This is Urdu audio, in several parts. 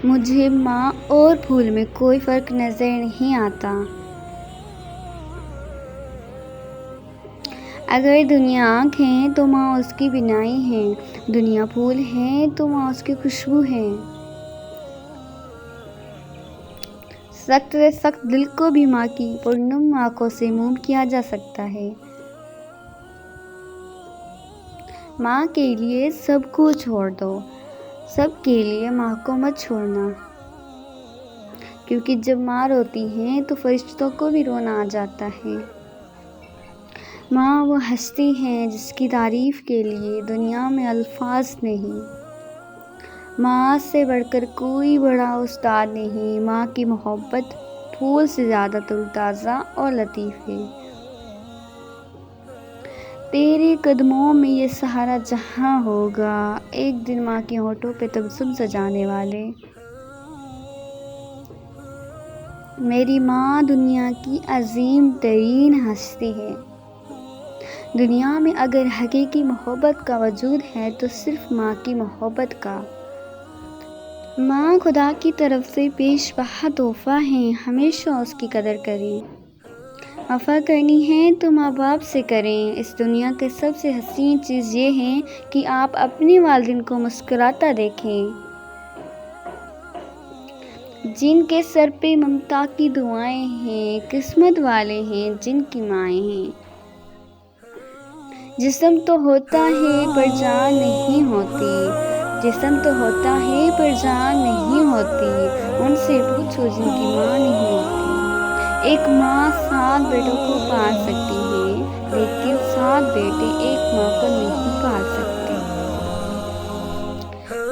مجھے ماں اور پھول میں کوئی فرق نظر نہیں آتا۔ اگر دنیا آنکھ ہے تو ماں اس کی بینائی ہے، دنیا پھول ہے تو ماں اس کی خوشبو ہے۔ سخت سے سخت دل کو بھی ماں کی پرنم آنکھوں سے موم کیا جا سکتا ہے۔ ماں کے لیے سب کو چھوڑ دو، سب کے لیے ماں کو مت چھوڑنا، کیونکہ جب ماں روتی ہے تو فرشتوں کو بھی رونا آ جاتا ہے۔ ماں وہ ہستی ہے جس کی تعریف کے لیے دنیا میں الفاظ نہیں۔ ماں سے بڑھ کر کوئی بڑا استاد نہیں۔ ماں کی محبت پھول سے زیادہ تر تازہ اور لطیف ہے۔ تیرے قدموں میں یہ سارا جہاں ہوگا، ایک دن ماں کے ہونٹوں پہ تبسم سجانے والے۔ میری ماں دنیا کی عظیم ترین ہستی ہے۔ دنیا میں اگر حقیقی محبت کا وجود ہے تو صرف ماں کی محبت کا۔ ماں خدا کی طرف سے پیش بہا تحفہ ہے، ہمیشہ اس کی قدر کریں۔ وفا کرنی ہے تو ماں باپ سے کریں۔ اس دنیا کی سب سے حسین چیز یہ ہے کہ آپ اپنے والدین کو مسکراتا دیکھیں، جن کے سر پہ ممتا کی دعائیں ہیں، قسمت والے ہیں جن کی مائیں ہیں۔ جسم تو ہوتا ہے پر جان نہیں ہوتی، جسم تو ہوتا ہے پر جان نہیں ہوتی، ان سے پوچھو جن کی ماں نہیں ہوتی۔ ایک ماں 7 بیٹوں کو پال سکتی ہے، لیکن 7 بیٹے ایک ماں کو نہیں پال سکتے۔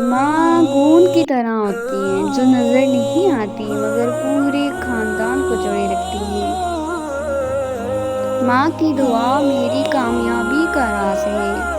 ماں گوند کی طرح ہوتی ہے جو نظر نہیں آتی مگر پورے خاندان کو جوڑے رکھتی ہے۔ ماں کی دعا میری کامیابی کا راز ہے۔